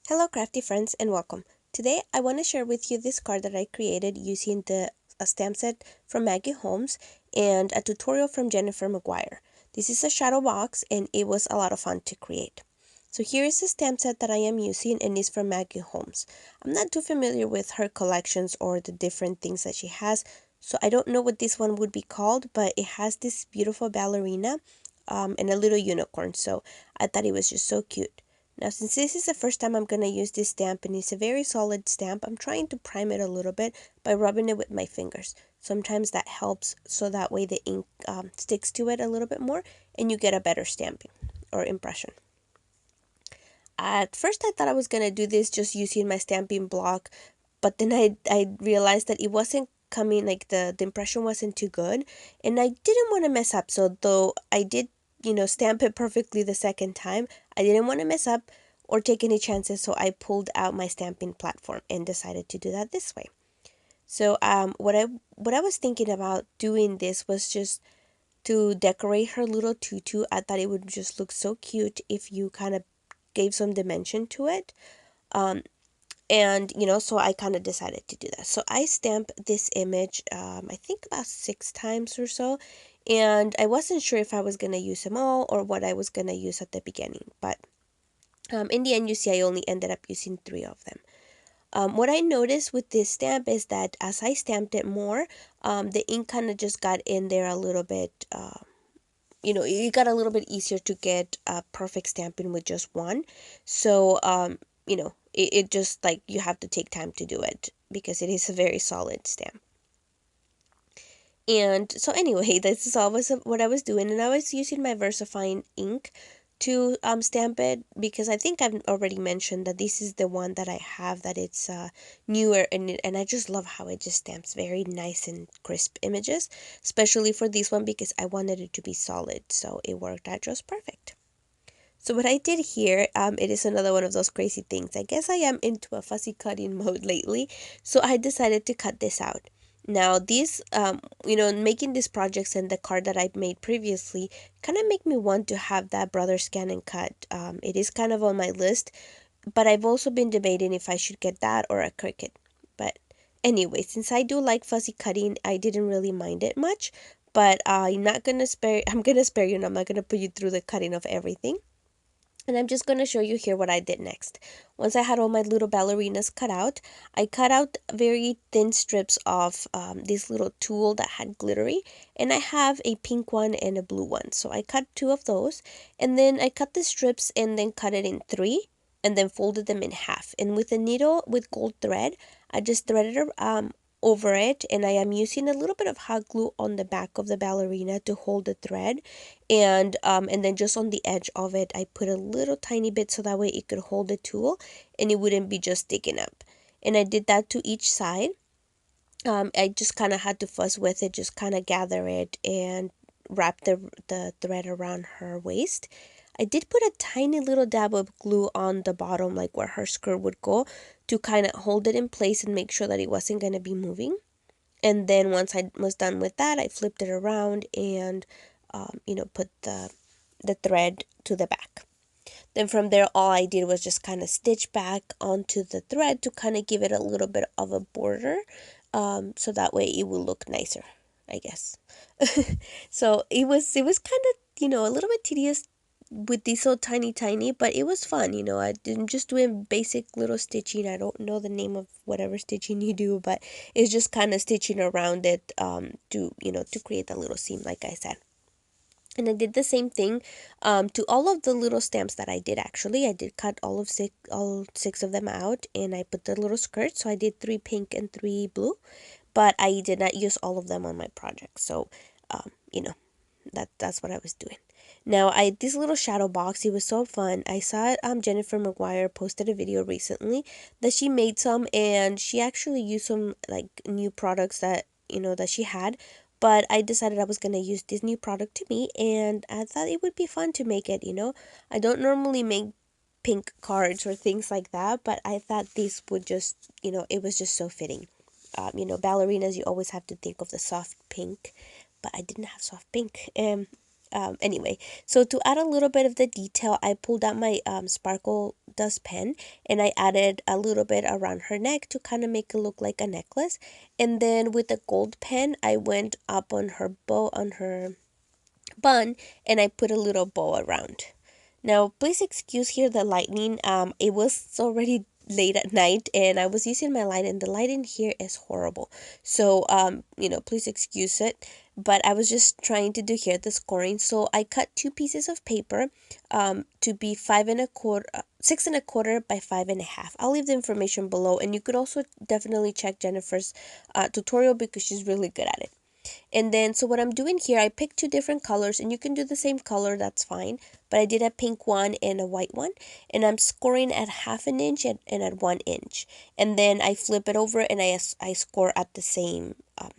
Hello crafty friends and welcome. Today I want to share with you this card that I created using a stamp set from Maggie Holmes and a tutorial from Jennifer Maguire. This is a shadow box and it was a lot of fun to create. So here is the stamp set that I am using and it's from Maggie Holmes. I'm not too familiar with her collections or the different things that she has, so I don't know what this one would be called, but it has this beautiful ballerina and a little unicorn, so I thought it was just so cute. Now, since this is the first time I'm going to use this stamp and it's a very solid stamp, I'm trying to prime it a little bit by rubbing it with my fingers. Sometimes that helps so that way the ink sticks to it a little bit more and you get a better stamping or impression. At first I thought I was going to do this just using my stamping block, but then I realized that it wasn't coming, like the impression wasn't too good and I didn't want to mess up. So though I did stamp it perfectly the second time, I didn't want to mess up or take any chances, so I pulled out my stamping platform and decided to do that this way. So what I was thinking about doing this was just to decorate her little tutu. I thought it would just look so cute if you kind of gave some dimension to it. Um, and so I kind of decided to do that. So I stamped this image, I think about 6 times or so, and I wasn't sure if I was going to use them all or what I was going to use at the beginning, but in the end, you see, I only ended up using 3 of them. What I noticed with this stamp is that as I stamped it more, the ink kind of just got in there a little bit. It got a little bit easier to get perfect stamping with just one. So, it just, like, you have to take time to do it because it is a very solid stamp. And so anyway, this is always what I was doing, and I was using my VersaFine ink to stamp it because I think I've already mentioned that this is the one that I have, that it's newer, and I just love how it just stamps very nice and crisp images, especially for this one because I wanted it to be solid, so it worked out just perfect. So what I did here, it is another one of those crazy things. I guess I am into a fussy cutting mode lately, so I decided to cut this out. Now these, making these projects and the card that I made previously kind of make me want to have that brother scan and cut. It is kind of on my list, but I've also been debating if I should get that or a Cricut. But anyway, since I do like fussy cutting, I didn't really mind it much. But I'm not gonna spare. I'm gonna spare you, and I'm not gonna put you through the cutting of everything. And I'm just going to show you here what I did next. Once I had all my little ballerinas cut out, I cut out very thin strips of this little tulle that had glittery. And I have a pink one and a blue one. So I cut 2 of those. And then I cut the strips and then cut it in 3. And then folded them in half. And with a needle with gold thread, I just threaded over it, and I am using a little bit of hot glue on the back of the ballerina to hold the thread, and then just on the edge of it I put a little tiny bit so that way it could hold the tool and it wouldn't be just sticking up. And I did that to each side. I just kind of had to fuss with it, just kind of gather it and wrap the thread around her waist. I did put a tiny little dab of glue on the bottom, like where her skirt would go, to kind of hold it in place and make sure that it wasn't going to be moving. And then once I was done with that, I flipped it around and, put the thread to the back. Then from there, all I did was just kind of stitch back onto the thread to kind of give it a little bit of a border, so that way it will look nicer, I guess. So it was kind of, a little bit tedious with these so tiny, but it was fun. I'm just doing basic little stitching. I don't know the name of whatever stitching you do, but it's just kind of stitching around it, to create that little seam, like I said. And I did the same thing to all of the little stamps that I did. Actually, I did cut all six of them out, and I put the little skirts. So I did 3 pink and 3 blue, but I did not use all of them on my project. So, um, you know, that's what I was doing. Now, this little shadow box, it was so fun. I saw Jennifer Maguire posted a video recently that she made some, and she actually used some like new products that that she had. But I decided I was gonna use this new product to me, and I thought it would be fun to make it. I don't normally make pink cards or things like that, but I thought this would just, it was just so fitting. Ballerinas, you always have to think of the soft pink, but I didn't have soft pink. Anyway, so to add a little bit of the detail, I pulled out my sparkle dustpan, and I added a little bit around her neck to kind of make it look like a necklace. And then with the gold pen, I went up on her bow, on her bun, and I put a little bow around. Now, please excuse here the lightning. It was already late at night and I was using my light and the lighting here is horrible. So, please excuse it. But I was just trying to do here the scoring. So I cut two pieces of paper to be 5 1/4, 6 1/4 by 5 1/2. I'll leave the information below, and you could also definitely check Jennifer's tutorial because she's really good at it. And then, so what I'm doing here, I picked two different colors, and you can do the same color, that's fine. But I did a pink one and a white one, and I'm scoring at 1/2 inch and at 1 inch. And then I flip it over and I score at the same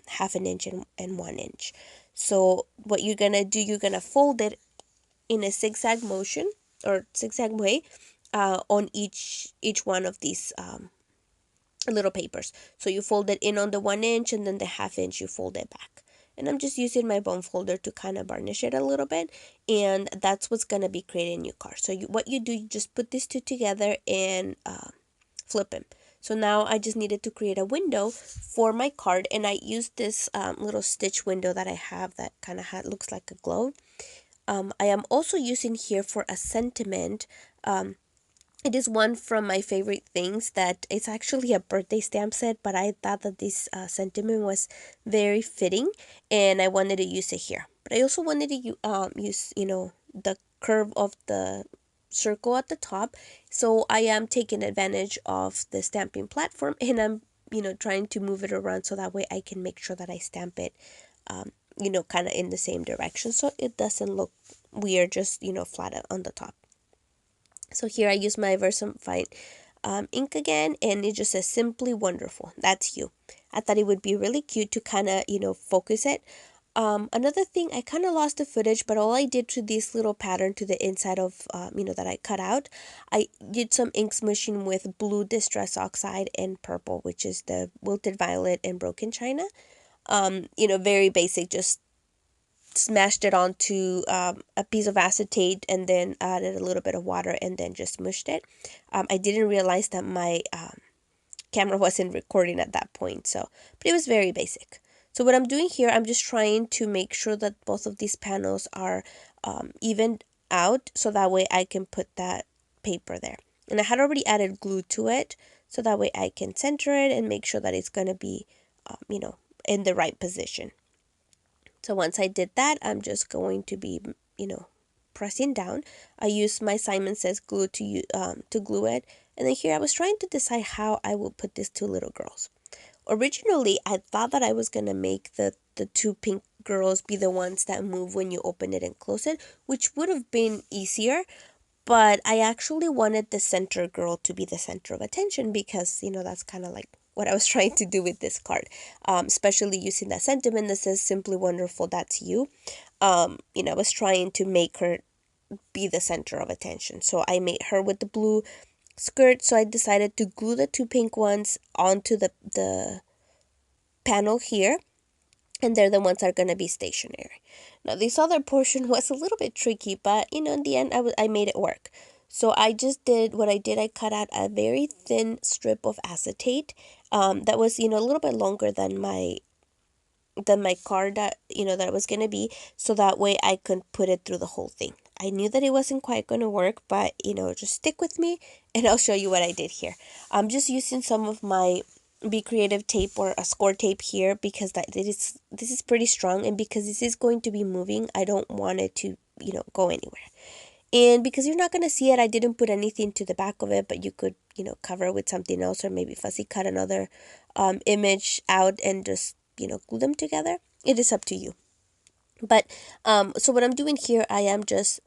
1/2 inch and 1 inch. So what you're gonna do, you're gonna fold it in a zigzag motion or zigzag way on each one of these little papers. So you fold it in on the 1 inch, and then the 1/2 inch you fold it back. And I'm just using my bone folder to kind of varnish it a little bit, and that's what's going to be creating your card. So what you do, you just put these two together and flip them. So now I just needed to create a window for my card, and I used this little stitch window that I have that kind of looks like a globe. I am also using here for a sentiment. It is one from my favorite things that it's actually a birthday stamp set, but I thought that this sentiment was very fitting and I wanted to use it here. But I also wanted to use, the curve of the circle at the top. So I am taking advantage of the stamping platform, and I'm, trying to move it around so that way I can make sure that I stamp it, kind of in the same direction so it doesn't look weird, just, flat on the top. So here I use my VersaFine ink again, and it just says Simply Wonderful. That's you. I thought it would be really cute to kind of, focus it. Another thing, I kind of lost the footage, but all I did to this little pattern to the inside of, that I cut out, I did some ink smooshing with blue Distress Oxide and purple, which is the Wilted Violet and Broken China. Very basic, just smashed it onto a piece of acetate and then added a little bit of water and then just smushed it. I didn't realize that my camera wasn't recording at that point, but it was very basic. So what I'm doing here, I'm just trying to make sure that both of these panels are evened out so that way I can put that paper there. And I had already added glue to it so that way I can center it and make sure that it's going to be, in the right position. So once I did that, I'm just going to be, pressing down. I used my Simon Says glue to glue it. And then here I was trying to decide how I will put these two little girls. Originally, I thought that I was going to make the two pink girls be the ones that move when you open it and close it, which would have been easier. But I actually wanted the center girl to be the center of attention because, that's kind of like what I was trying to do with this card, especially using that sentiment that says Simply Wonderful, that's you. I was trying to make her be the center of attention. So I made her with the blue skirt. So I decided to glue the two pink ones onto the panel here. And they're the ones that are going to be stationary. Now, this other portion was a little bit tricky, but, in the end, I made it work. So I just did what I did. I cut out a very thin strip of acetate that was, a little bit longer than my card that, that was going to be, so that way I could put it through the whole thing. I knew that it wasn't quite going to work, but, just stick with me and I'll show you what I did here. I'm just using some of my Be Creative tape or a score tape here because this is pretty strong, and because this is going to be moving, I don't want it to, go anywhere. And because you're not going to see it, I didn't put anything to the back of it, but you could, cover it with something else, or maybe fussy cut another image out and just, glue them together. It is up to you. But so what I'm doing here, I am just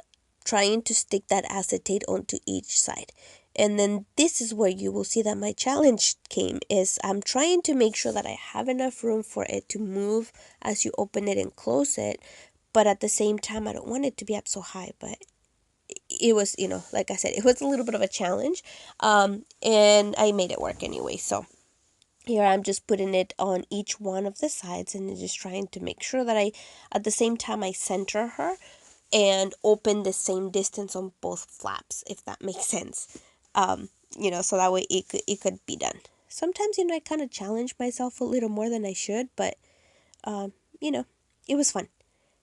trying to stick that acetate onto each side. And then this is where you will see that my challenge came, is I'm trying to make sure that I have enough room for it to move as you open it and close it. But at the same time, I don't want it to be up so high, but it was, like I said, it was a little bit of a challenge. And I made it work anyway. So here I'm just putting it on each one of the sides and just trying to make sure that at the same time, I center her and open the same distance on both flaps, if that makes sense. So that way it could be done. Sometimes, I kind of challenge myself a little more than I should, but, um, you know, it was fun.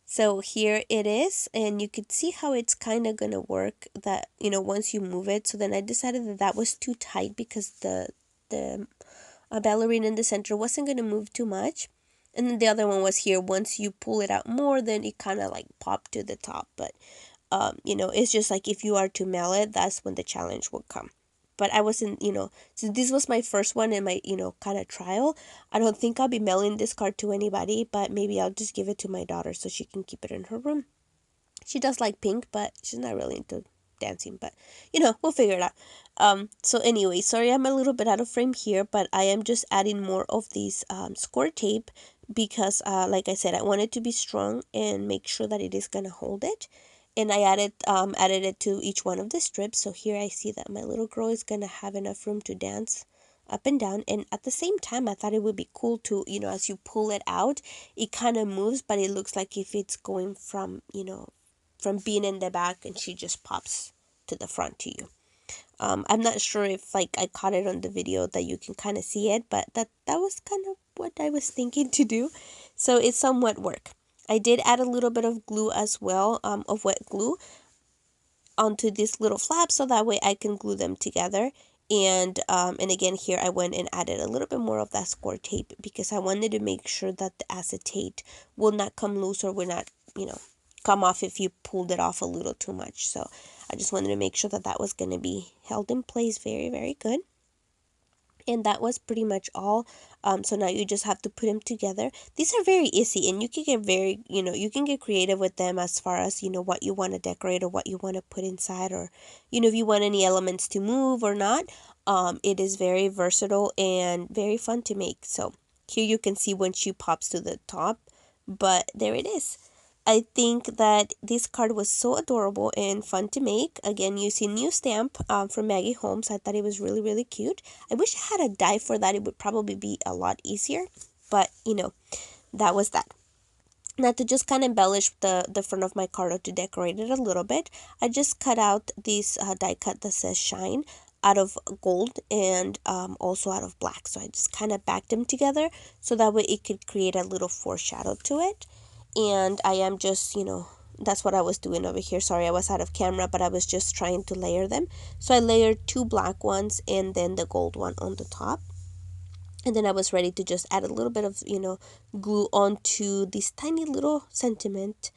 So here it is, and you could see how it's kind of gonna work that, once you move it. So then I decided that that was too tight because the ballerina in the center wasn't gonna move too much. And then the other one was here. Once you pull it out more, then it kind of like popped to the top. But it's just like if you are to mail it, that's when the challenge will come. But I wasn't, since this was my first one in my, kind of trial, I don't think I'll be mailing this card to anybody, but maybe I'll just give it to my daughter so she can keep it in her room. She does like pink, but she's not really into dancing, but we'll figure it out. So anyway, sorry I'm a little bit out of frame here, but I am just adding more of these score tape because like I said, I want it to be strong and make sure that it is gonna hold it. And I added it to each one of the strips. So here I see that my little girl is gonna have enough room to dance up and down. And at the same time, I thought it would be cool to, as you pull it out, it kind of moves, but it looks like if it's going from being in the back and she just pops to the front to you. I'm not sure if like I caught it on the video that you can kind of see it, but that was kind of what I was thinking to do. So it somewhat worked. I did add a little bit of glue as well, of wet glue onto this little flap so that way I can glue them together. And again here I went and added a little bit more of that score tape because I wanted to make sure that the acetate will not come loose or will not, come off if you pulled it off a little too much. So I just wanted to make sure that that was going to be held in place very, very good. And that was pretty much all. So now you just have to put them together. These are very easy, and you can get very, you can get creative with them as far as, what you want to decorate or what you want to put inside, or, if you want any elements to move or not. It is very versatile and very fun to make. So here you can see when she pops to the top, but there it is. I think that this card was so adorable and fun to make. Again, using new stamp from Maggie Holmes. I thought it was really, really cute. I wish I had a die for that. It would probably be a lot easier. But, that was that. Now to just kind of embellish the front of my card or to decorate it a little bit, I just cut out this die cut that says shine out of gold and also out of black. So I just kind of backed them together so that way it could create a little foreshadow to it. And I am just, that's what I was doing over here. Sorry, I was out of camera, but I was just trying to layer them. So I layered two black ones and then the gold one on the top. And then I was ready to just add a little bit of, glue onto this tiny little sentiment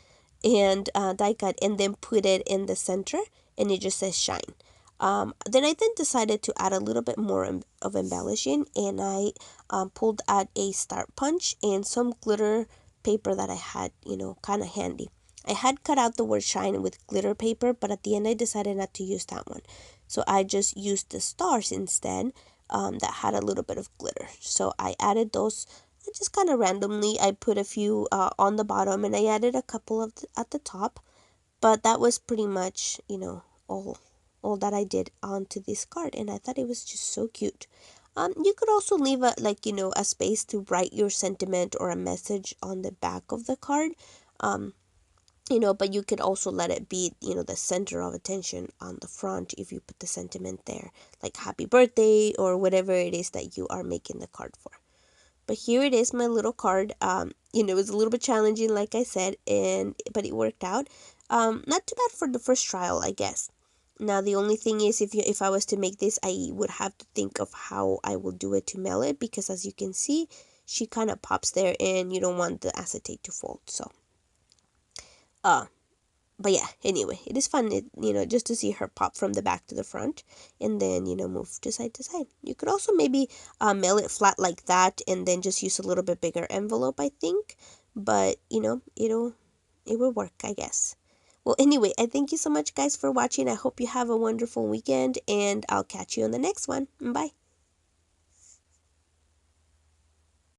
and die cut and then put it in the center and it just says shine. Then I decided to add a little bit more of embellishing, and I pulled out a start punch and some glitter paper that I had, kind of handy. I had cut out the word shine with glitter paper, but at the end I decided not to use that one. So I just used the stars instead, that had a little bit of glitter. So I added those just kind of randomly. I put a few on the bottom and I added a couple at the top. But that was pretty much, all that I did onto this card, and I thought it was just so cute. You could also leave a space to write your sentiment or a message on the back of the card. But you could also let it be, the center of attention on the front if you put the sentiment there, like happy birthday or whatever it is that you are making the card for. But here it is, my little card. It was a little bit challenging, like I said, but it worked out. Not too bad for the first trial, I guess. Now the only thing is, if I was to make this, I would have to think of how I will do it to mail it, because as you can see, she kind of pops there, and you don't want the acetate to fold. So, but yeah, anyway, it is fun, just to see her pop from the back to the front and then, move to side to side. You could also maybe mail it flat like that and then just use a little bit bigger envelope, I think. But, it will work, I guess. Well, anyway, I thank you so much, guys, for watching. I hope you have a wonderful weekend, and I'll catch you on the next one. Bye.